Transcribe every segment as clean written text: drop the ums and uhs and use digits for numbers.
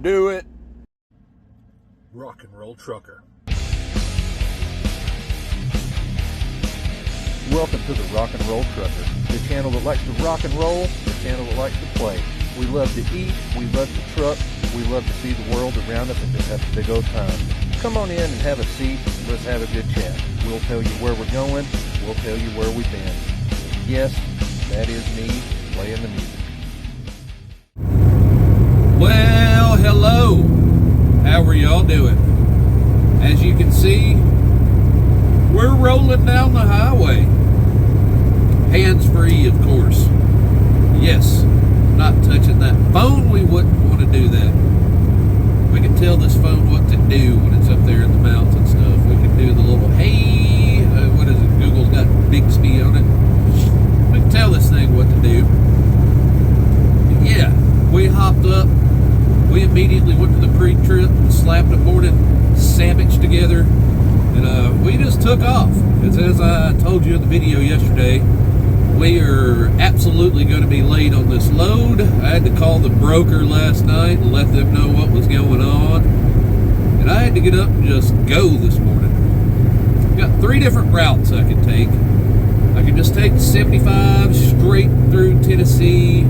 do it. Rock and Roll Trucker. Welcome to the Rock and Roll Trucker, the channel that likes to rock and roll, the channel that likes to play. We love to eat, we love to truck, we love to see the world around us and just have a big old time. Come on in and have a seat, let's have a good chat. We'll tell you where we're going, we'll tell you where we've been. Yes, that is me playing the music. Well, hello. How are y'all doing? As you can see, we're rolling down the highway. Hands-free, of course. Yes, not touching that phone. We wouldn't want to do that. We can tell this phone what to do when it's up there in the mountains and stuff. We can do the little, hey, what is it? Google's got Bixby on it. We can tell this thing what to do. But yeah, we hopped up. We immediately went to the pre-trip and slapped a morning sandwich together. And we just took off. Because as I told you in the video yesterday, we are absolutely going to be late on this load. I had to call the broker last night and let them know what was going on. And I had to get up and just go this morning. I've got 3 different routes I could take. I could just take 75 straight through Tennessee,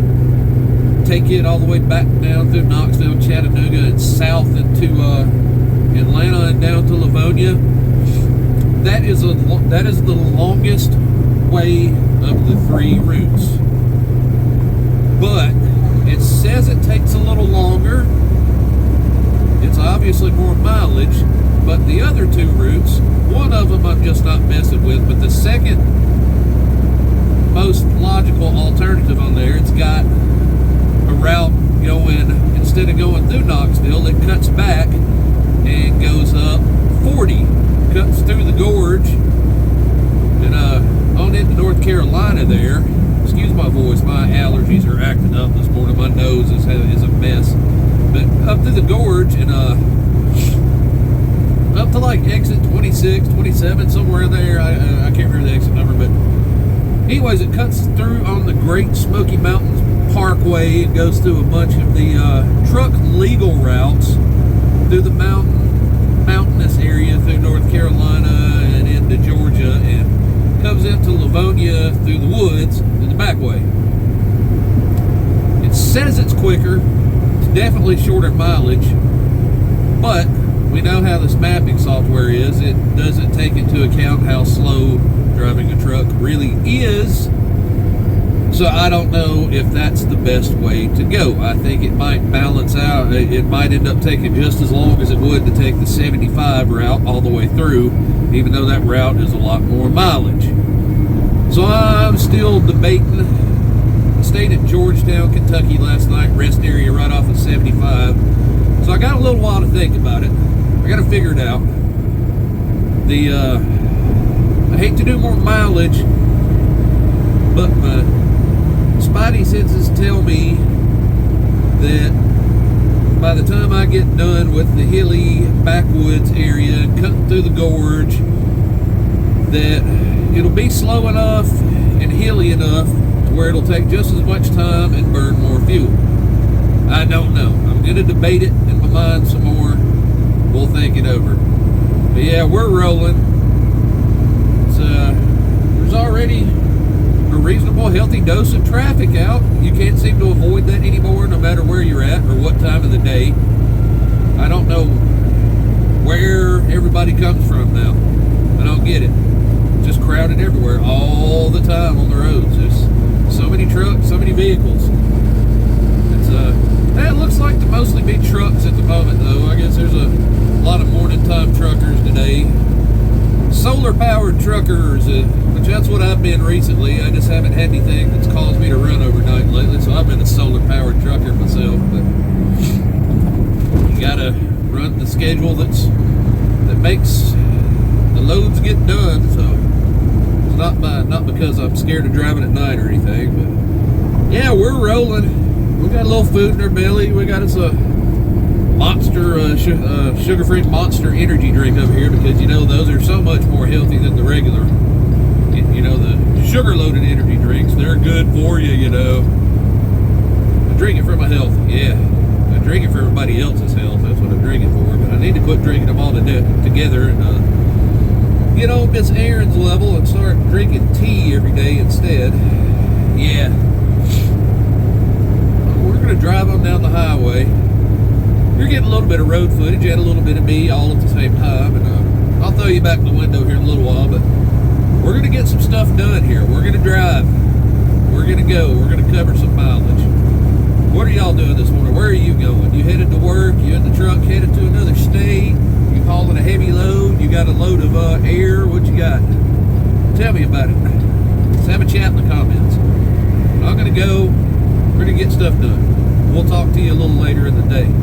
take it all the way back down through Knoxville, Chattanooga, and south into Atlanta and down to Livonia. That is the longest way of the 3 routes. But it says it takes a little longer. It's obviously more mileage, but the other 2 routes, one of them I'm just not messing with, but the second most logical alternative on there, it's got a route going, instead of going through Knoxville, it cuts back and goes up 40, cuts through the gorge and on into North Carolina there. Excuse my voice, my allergies are acting up this morning. My nose is a mess. But up through the gorge and up to like exit 26, 27, somewhere there. I can't remember the exit number, but anyways, it cuts through on the Great Smoky Mountains Parkway. It goes through a bunch of the truck legal routes through the mountainous area through North Carolina and into Georgia, and comes into Livonia through the woods in the back way. It says it's quicker. It's definitely shorter mileage, but we know how this mapping software is. It doesn't take into account how slow driving a truck really is. So I don't know if that's the best way to go. I think it might balance out. It might end up taking just as long as it would to take the 75 route all the way through, even though that route is a lot more mileage. So I'm still debating. I stayed in Georgetown, Kentucky last night, rest area right off of 75. So I got a little while to think about it. I got to figure it out. I hate to do more mileage, but my spidey senses tell me that by the time I get done with the hilly backwoods area and cutting through the gorge, that it'll be slow enough and hilly enough to where it'll take just as much time and burn more fuel. I don't know. I'm going to debate it in my mind some more. We'll think it over. But yeah, we're rolling. There's already a reasonable, healthy dose of traffic out. You can't seem to avoid that anymore, no matter where you're at or what time of the day. I don't know where everybody comes from now. I don't get it. It's just crowded everywhere all the time on the roads. There's so many trucks, so many vehicles. It looks like to mostly be trucks at the moment, though. I guess there's a lot of morning time truckers today. Solar powered truckers, which that's what I've been recently. I just haven't had anything that's caused me to run overnight lately, so I've been a solar powered trucker myself. But you gotta run the schedule that makes the loads get done. So it's not because I'm scared of driving at night or anything. But yeah, we're rolling. We got a little food in our belly. We got us a Monster, sugar-free Monster energy drink over here, because, you know, those are so much more healthy than the regular, you know, the sugar-loaded energy drinks. They're good for you, you know. I drink it for my health. Yeah, I drink it for everybody else's health. That's what I drink it for. But I need to quit drinking them all together and get on Miss Aaron's level and start drinking tea every day instead. Yeah. We're going to drive on down the highway. You're getting a little bit of road footage and a little bit of me all at the same time. And I'll throw you back the window here in a little while, but we're going to get some stuff done here. We're going to drive. We're going to go. We're going to cover some mileage. What are y'all doing this morning? Where are you going? You headed to work? You in the truck headed to another state? You hauling a heavy load? You got a load of air? What you got? Tell me about it. Let's have a chat in the comments. I'm going to go. We're going to get stuff done. We'll talk to you a little later in the day.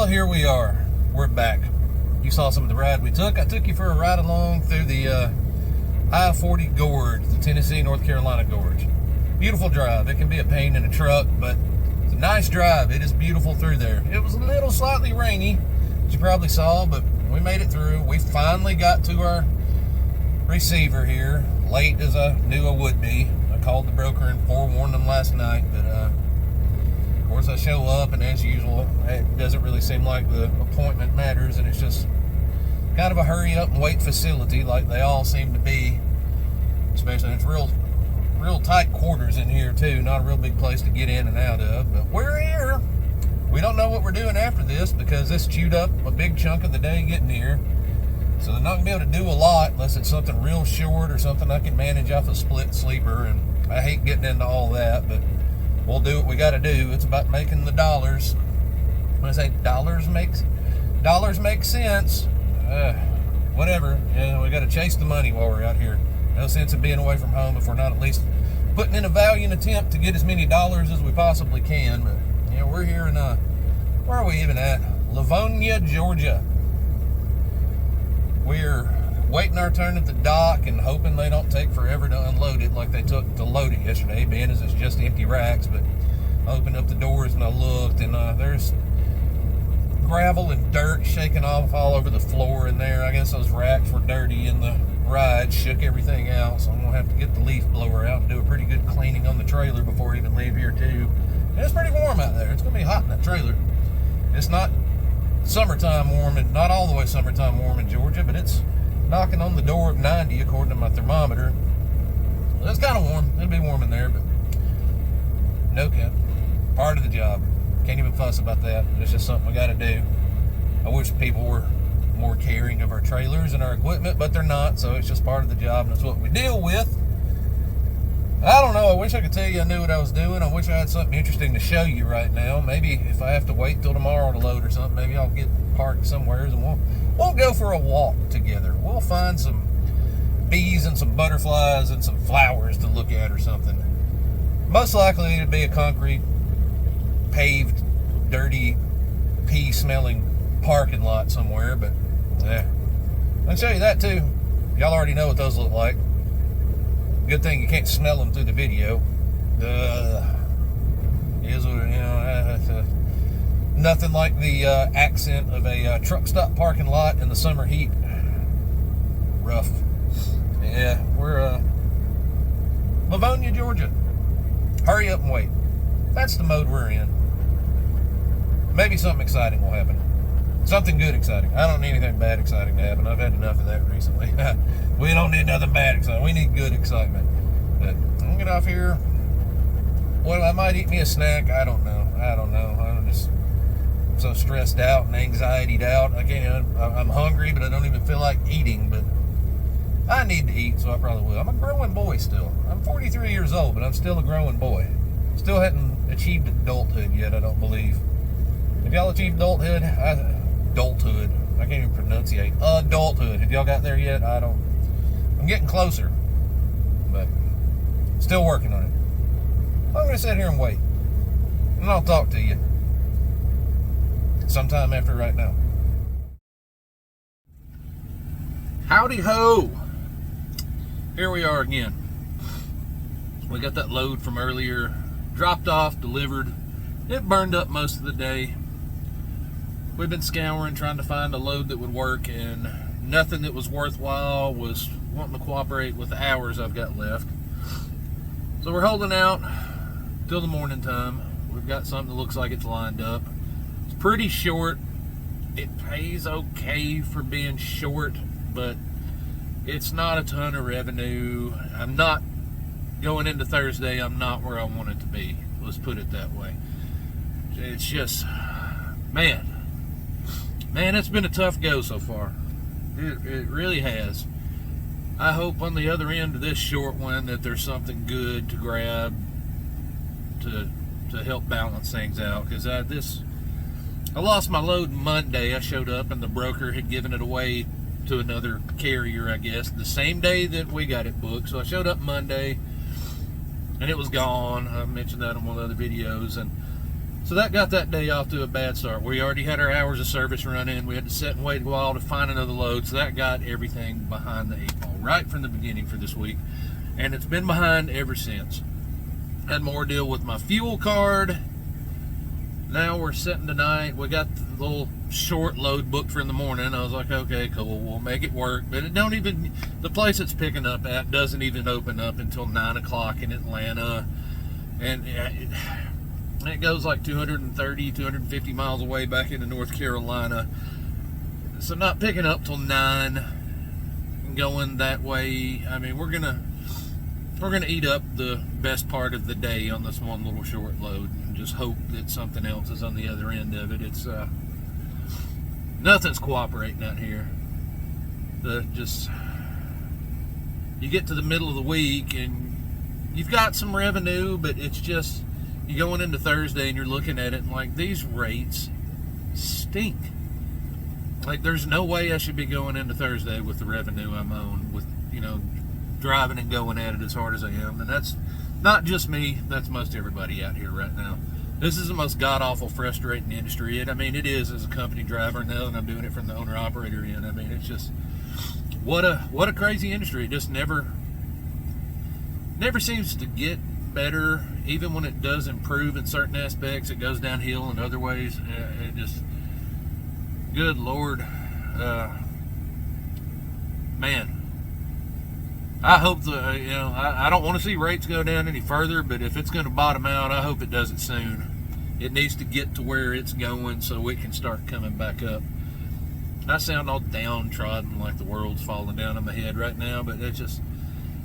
Here we are. We're back. You saw some of the ride we took. I took you for a ride along through the I-40 Gorge, the Tennessee-North Carolina Gorge. Beautiful drive. It can be a pain in a truck, but it's a nice drive. It is beautiful through there. It was a little slightly rainy, as you probably saw, but we made it through. We finally got to our receiver here, late as I knew I would be. I called the broker and forewarned them last night, but of course I show up, and as usual, it doesn't really seem like the appointment matters, and it's just kind of a hurry up and wait facility like they all seem to be, especially it's real tight quarters in here too, not a real big place to get in and out of, but we're here. We don't know what we're doing after this because this chewed up a big chunk of the day getting here, so they're not going to be able to do a lot unless it's something real short or something I can manage off a split sleeper, and I hate getting into all that, but we'll do what we got to do. It's about making the dollars. When I say dollars make sense, whatever. Yeah, we got to chase the money while we're out here. No sense of being away from home if we're not at least putting in a valiant attempt to get as many dollars as we possibly can. But yeah, we're here in where are we even at? Livonia, Georgia. We're waiting our turn at the dock and hoping they don't take forever to unload it like they took to load it yesterday, being as it's just empty racks. But I opened up the doors and I looked, and there's gravel and dirt shaking off all over the floor in there. I guess those racks were dirty and the ride shook everything out, so I'm gonna have to get the leaf blower out and do a pretty good cleaning on the trailer before I even leave here too. And it's pretty warm out there. It's gonna be hot in that trailer. It's not summertime warm, and not all the way summertime warm in Georgia, but it's knocking on the door of 90 according to my thermometer. It's kind of warm. It'll be warm in there, but no cap. Part of the job. Can't even fuss about that. It's just something we got to do. I wish people were more caring of our trailers and our equipment, but they're not, so it's just part of the job, and that's what we deal with. I don't know. I wish I could tell you I knew what I was doing. I wish I had something interesting to show you right now. Maybe if I have to wait till tomorrow to load or something, maybe I'll get parked somewhere and we'll go for a walk together. We'll find some bees and some butterflies and some flowers to look at or something. Most likely it'll be a concrete, paved, dirty, pee-smelling parking lot somewhere, but yeah. I'll show you that too. Y'all already know what those look like. Good thing you can't smell them through the video. Is what, nothing like the accent of a truck stop parking lot in the summer heat. Rough. Yeah, we're Livonia, Georgia. Hurry up and wait. That's the mode we're in. Maybe something exciting will happen. Something good exciting. I don't need anything bad exciting to happen. I've had enough of that recently. We don't need nothing bad exciting. We need good excitement. But I'm gonna get off here. Well, I might eat me a snack. I don't know. I'm just so stressed out and anxietied out. I'm hungry, but I don't even feel like eating. But I need to eat, so I probably will. I'm a growing boy still. I'm 43 years old, but I'm still a growing boy. Still hadn't achieved adulthood yet, I don't believe. Have y'all achieved adulthood? Adulthood. I can't even pronunciate. Adulthood. Have y'all got there yet? I'm getting closer, but still working on it. I'm going to sit here and wait, and I'll talk to you sometime after right now. Howdy ho! Here we are again. We got that load from earlier dropped off, delivered. It burned up most of the day. We've been scouring, trying to find a load that would work, and nothing that was worthwhile was wanting to cooperate with the hours I've got left. So we're holding out till the morning time. We've got something that looks like it's lined up. It's pretty short. It pays okay for being short, but it's not a ton of revenue. I'm not going into Thursday. I'm not where I want it to be. Let's put it that way. It's just, man, it's been a tough go so far. It really has. I hope on the other end of this short one that there's something good to grab to help balance things out. Because I lost my load Monday. I showed up and the broker had given it away to another carrier, I guess, the same day that we got it booked. So I showed up Monday and it was gone. I mentioned that in one of the other videos, and so that got that day off to a bad start. We already had our hours of service running. We had to sit and wait a while to find another load, so that got everything behind the eight ball right from the beginning for this week, and it's been behind ever since. Had more deal with my fuel card. Now we're sitting tonight. We got the little short load booked for in the morning. I was like, okay, cool, we'll make it work. But the place it's picking up at doesn't even open up until 9 o'clock in Atlanta. And it goes like 230, 250 miles away back into North Carolina. So not picking up till 9 and going that way. I mean, we're gonna eat up the best part of the day on this one little short load and just hope that something else is on the other end of it. It's nothing's cooperating out here. You get to the middle of the week and you've got some revenue, but it's just, you're going into Thursday and you're looking at it and like, these rates stink. Like, there's no way I should be going into Thursday with the revenue I'm on, with, driving and going at it as hard as I am. And that's not just me, that's most everybody out here right now. This is the most god-awful, frustrating industry. It is as a company driver, now that I'm doing it from the owner-operator end. I mean, it's just, what a crazy industry. It just never seems to get better. Even when it does improve in certain aspects, it goes downhill in other ways. It just, good Lord, man. I hope I don't want to see rates go down any further, but if it's going to bottom out, I hope it does it soon. It needs to get to where it's going so it can start coming back up. I sound all downtrodden, like the world's falling down on my head right now, but it's just,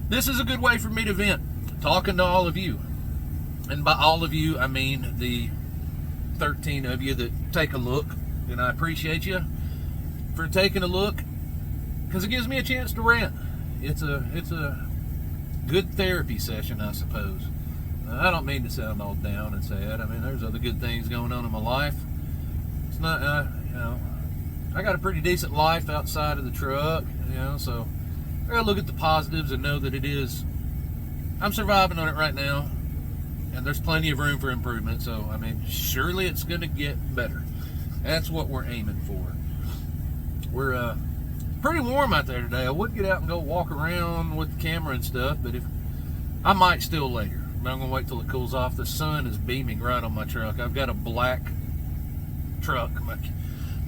this is a good way for me to vent, talking to all of you. And by all of you, I mean the 13 of you that take a look, and I appreciate you for taking a look, because it gives me a chance to rant. It's a good therapy session, I suppose. I don't mean to sound all down and sad. I mean, there's other good things going on in my life. It's not, I got a pretty decent life outside of the truck, so I gotta look at the positives and know that I'm surviving on it right now, and there's plenty of room for improvement. So, I mean, surely it's gonna get better. That's what we're aiming for. We're, pretty warm out there today. I would get out and go walk around with the camera and stuff, but I might still later. But I'm gonna wait till it cools off. The sun is beaming right on my truck. I've got a black truck. My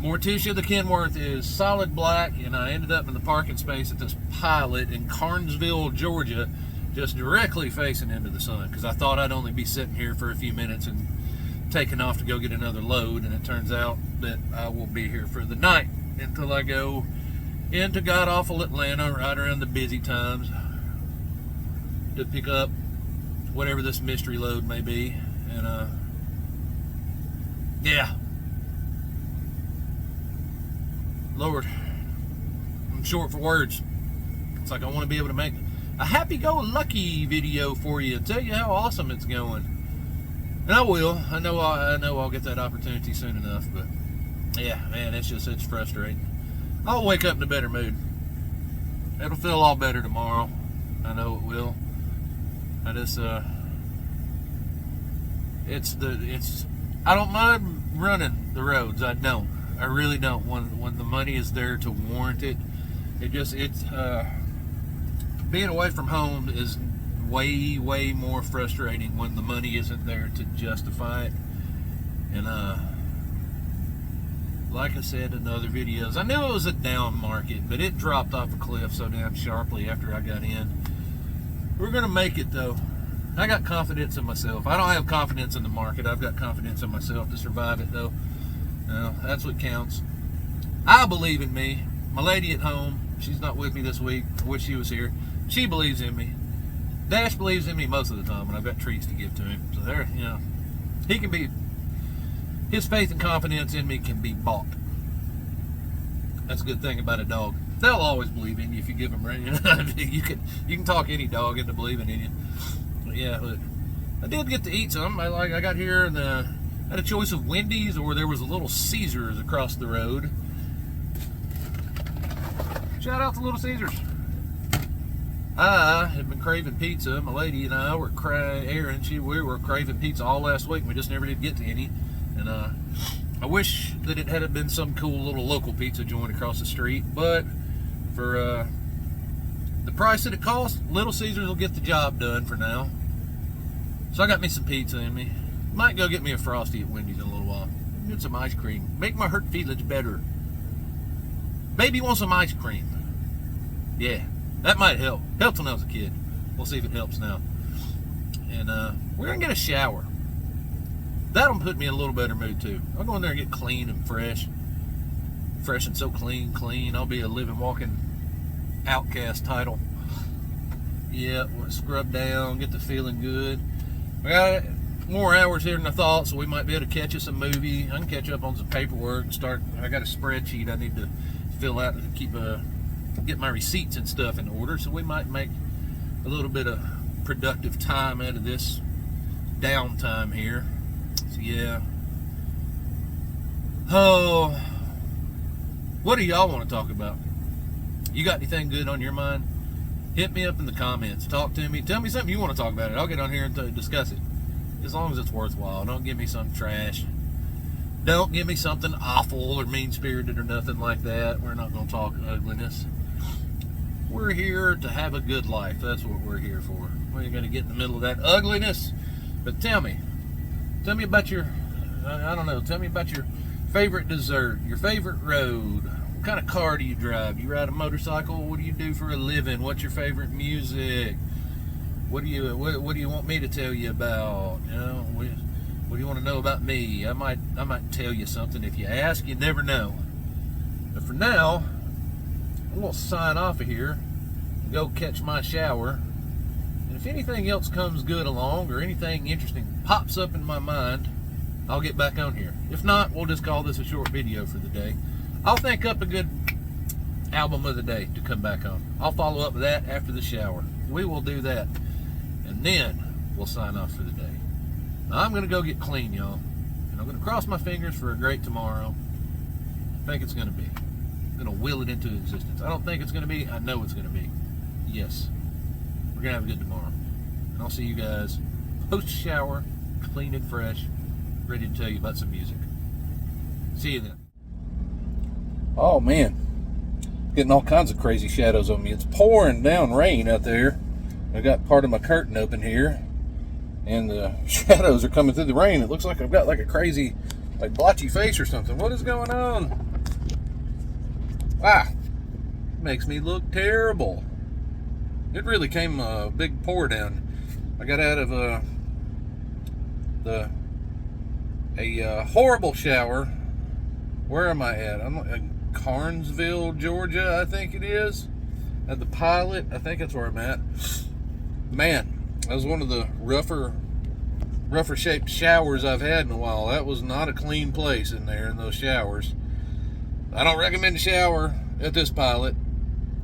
Morticia, the Kenworth, is solid black, and I ended up in the parking space at this Pilot in Carnesville, Georgia, just directly facing into the sun, because I thought I'd only be sitting here for a few minutes and taking off to go get another load, and it turns out that I will be here for the night until I go into god-awful Atlanta right around the busy times to pick up whatever this mystery load may be. And yeah, Lord, I'm short for words. It's like I want to be able to make a happy-go-lucky video for you and tell you how awesome it's going, and I will. I know I'll get that opportunity soon enough. But yeah, man, it's frustrating. I'll wake up in a better mood. It'll feel all better tomorrow. I know it will. I just, I don't mind running the roads. I don't. I really don't. When the money is there to warrant it, being away from home is way, way more frustrating when the money isn't there to justify it. And, like I said in other videos, I knew it was a down market, but it dropped off a cliff so damn sharply after I got in. We're going to make it, though. I got confidence in myself. I don't have confidence in the market. I've got confidence in myself to survive it, though. That's what counts. I believe in me. My lady at home, she's not with me this week. I wish she was here. She believes in me. Dash believes in me most of the time when I've got treats to give to him. So there, he can be... His faith and confidence in me can be bought. That's a good thing about a dog. They'll always believe in you if you give them right. You can talk any dog into believing in you. But yeah, but I did get to eat some. I got here and had a choice of Wendy's, or there was a Little Caesars across the road. Shout out to Little Caesars. I had been craving pizza. My lady and I were we were craving pizza all last week. We just never did get to any. And I wish that it had been some cool little local pizza joint across the street, but for the price that it costs, Little Caesars will get the job done for now. So I got me some pizza in me. Might go get me a Frosty at Wendy's in a little while. Get some ice cream. Make my hurt feelings better. Baby wants some ice cream. Yeah, that might help. Helped when I was a kid. We'll see if it helps now. And we're going to get a shower. That'll put me in a little better mood too. I'll go in there and get clean and fresh. Fresh and so clean. I'll be a living, walking outcast title. Yeah, we'll scrub down, get the feeling good. We got more hours here than I thought, so we might be able to catch us a movie. I can catch up on some paperwork and start. I got a spreadsheet I need to fill out to get my receipts and stuff in order, so we might make a little bit of productive time out of this downtime here. So yeah. Oh, what do y'all want to talk about? You got anything good on your mind? Hit me up in the comments. Talk to me. Tell me something you want to talk about. I'll get on here and discuss it. As long as it's worthwhile. Don't give me some trash. Don't give me something awful or mean-spirited or nothing like that. We're not going to talk ugliness. We're here to have a good life. That's what we're here for. We're going to get in the middle of that ugliness. But tell me about I don't know, tell me about your favorite dessert, your favorite road. What kind of car do you drive? You ride a motorcycle? What do you do for a living? What's your favorite music? What do you want me to tell you about? You know, what do you want to know about me? I might tell you something if you ask. You never know. But for now, I'm gonna sign off of here and go catch my shower. And if anything else comes good along or anything interesting pops up in my mind, I'll get back on here. If not, we'll just call this a short video for the day. I'll think up a good album of the day to come back on. I'll follow up with that after the shower. We will do that. And then we'll sign off for the day. Now, I'm going to go get clean, y'all. And I'm going to cross my fingers for a great tomorrow. I think it's going to be. I'm going to will it into existence. I don't think it's going to be. I know it's going to be. Yes. We're going to have a good tomorrow. And I'll see you guys post-shower, clean and fresh, ready to tell you about some music. See you then. Oh, man. Getting all kinds of crazy shadows on me. It's pouring down rain out there. I got part of my curtain open here, and the shadows are coming through the rain. It looks like I've got like a crazy, like blotchy face or something. What is going on? Ah, makes me look terrible. It really came a big pour down. I got out of a horrible shower. Where am I at? I'm in Carnesville, Georgia, I think it is. At the Pilot, I think that's where I'm at. Man, that was one of the rougher shaped showers I've had in a while. That was not a clean place in there in those showers. I don't recommend a shower at this Pilot.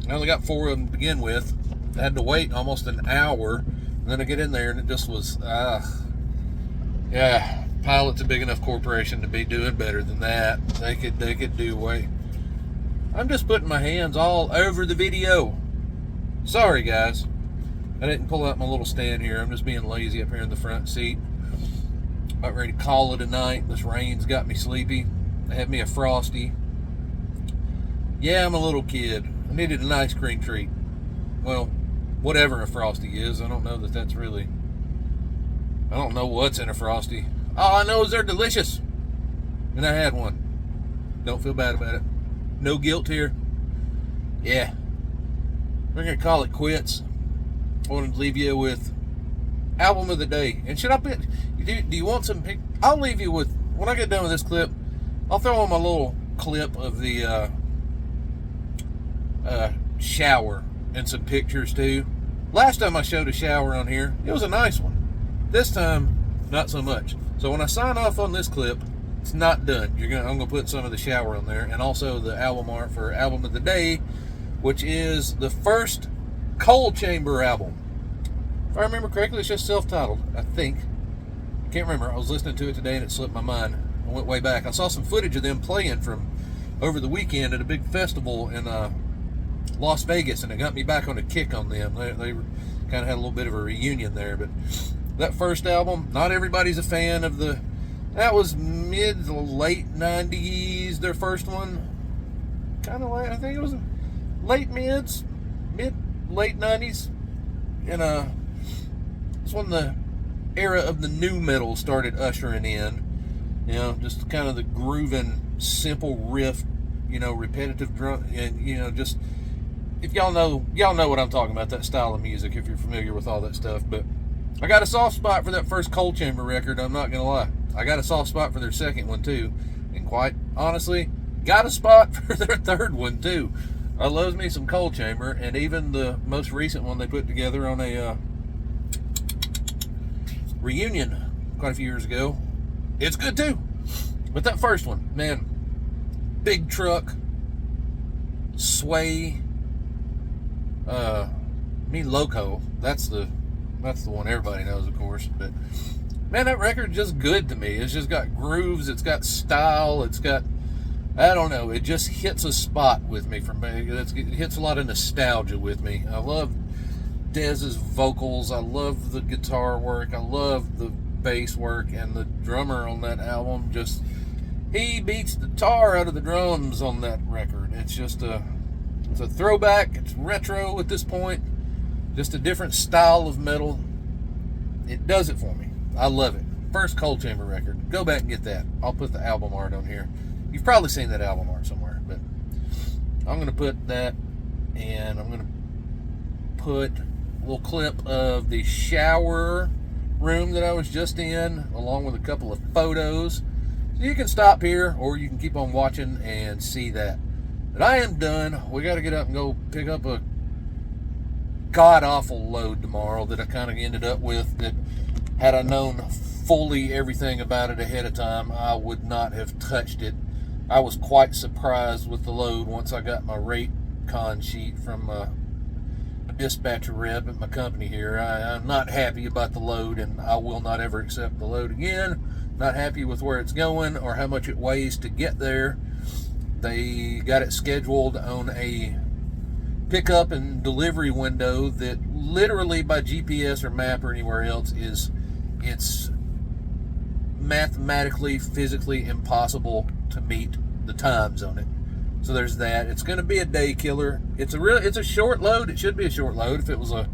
I only got 4 of them to begin with. I had to wait almost an hour, and then I get in there and it just was, yeah, Pilot's a big enough corporation to be doing better than that. They could do way. I'm just putting my hands all over the video. Sorry, guys. I didn't pull out my little stand here. I'm just being lazy up here in the front seat. About ready to call it a night. This rain's got me sleepy. I had me a Frosty. Yeah, I'm a little kid. I needed an ice cream treat. Well, whatever a Frosty is. I don't know that that's really... I don't know what's in a Frosty. All I know is they're delicious. And I had one. Don't feel bad about it. No guilt here. Yeah. We're going to call it quits. I wanted to leave you with album of the day. And should I put... Do you want some... I'll leave you with... When I get done with this clip, I'll throw on my little clip of the shower and some pictures too. Last time I showed a shower on here, it was a nice one. This time, not so much. So when I sign off on this clip, it's not done. I'm gonna put some of the shower on there, and also the album art for album of the day, which is the first Coal Chamber album. If I remember correctly, it's just self-titled, I think. I can't remember. I was listening to it today and it slipped my mind. I went way back. I saw some footage of them playing from over the weekend at a big festival in Las Vegas, and it got me back on a kick on them. They kind of had a little bit of a reunion there, but that first album, not everybody's a fan of the... That was mid to late 90s, their first one. Kind of late, I think it was late late 90s. And it's when the era of the new metal started ushering in. You know, just kind of the grooving, simple riff, you know, repetitive drum, and, you know, just... If y'all know what I'm talking about, that style of music, if you're familiar with all that stuff. But I got a soft spot for that first Coal Chamber record, I'm not going to lie. I got a soft spot for their second one, too. And quite honestly, got a spot for their third one, too. I love me some Coal Chamber, and even the most recent one they put together on a reunion quite a few years ago. It's good, too. But that first one, man, big truck, sway, Me Loco, that's the one everybody knows, of course. But man, that record's just good to me. It's just got grooves, it's got style, it's got, I don't know, it just hits a spot with me. It hits a lot of nostalgia with me. I love Dez's vocals, I love the guitar work, I love the bass work, and the drummer on that album he beats the tar out of the drums on that record. It's just It's a throwback. It's retro at this point. Just a different style of metal. It does it for me. I love it. First Coal Chamber record. Go back and get that. I'll put the album art on here. You've probably seen that album art somewhere, but I'm going to put that, and I'm going to put a little clip of the shower room that I was just in, along with a couple of photos. So you can stop here, or you can keep on watching and see that. But I am done. We got to get up and go pick up a god-awful load tomorrow that I kind of ended up with, that had I known fully everything about it ahead of time, I would not have touched it. I was quite surprised with the load once I got my rate con sheet from a dispatcher rep at my company here. I'm not happy about the load, and I will not ever accept the load again. Not happy with where it's going or how much it weighs to get there. They got it scheduled on a pickup and delivery window that literally by GPS or map or anywhere else it's mathematically, physically impossible to meet the times on it. So there's that. It's going to be a day killer. It's a short load. It should be a short load. If it was a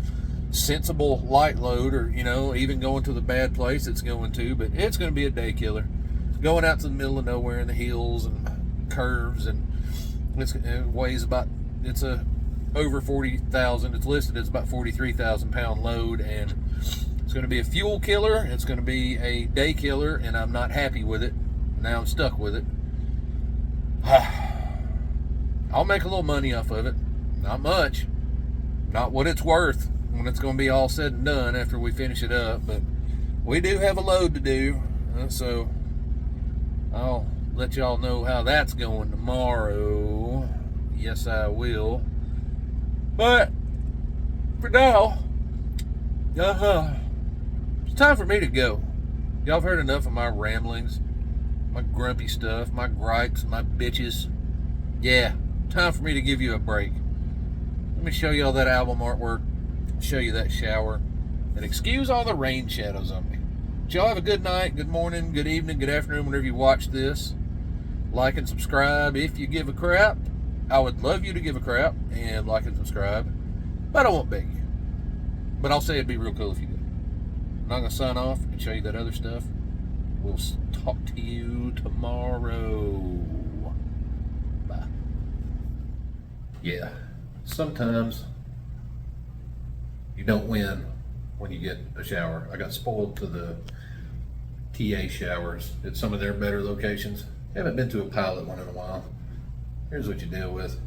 sensible light load, or even going to the bad place it's going to, but it's going to be a day killer. Going out to the middle of nowhere in the hills and curves, and it weighs about, it's a over 40,000. It's listed as about 43,000 pound load, and it's going to be a fuel killer. It's going to be a day killer, and I'm not happy with it. Now I'm stuck with it. I'll make a little money off of it. Not much. Not what it's worth when it's going to be all said and done after we finish it up. But we do have a load to do. So I'll let y'all know how that's going tomorrow. Yes, I will. But for now, it's time for me to go. Y'all have heard enough of my ramblings, my grumpy stuff, my gripes, my bitches. Yeah, time for me to give you a break. Let me show y'all that album artwork, show you that shower, and excuse all the rain shadows on me. But y'all have a good night, good morning, good evening, good afternoon, whenever you watch this. Like and subscribe if you give a crap. I would love you to give a crap and like and subscribe, but I won't beg you. But I'll say it'd be real cool if you did. I'm not going to sign off and show you that other stuff. We'll talk to you tomorrow. Bye. Yeah, sometimes you don't win when you get a shower. I got spoiled to the TA showers at some of their better locations. Haven't been to a pilot one in a while. Here's what you deal with.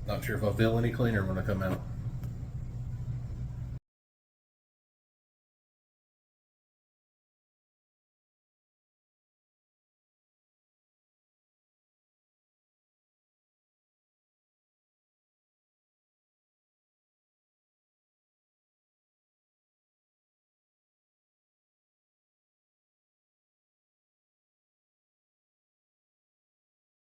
Not sure if I'll feel any cleaner when I come out.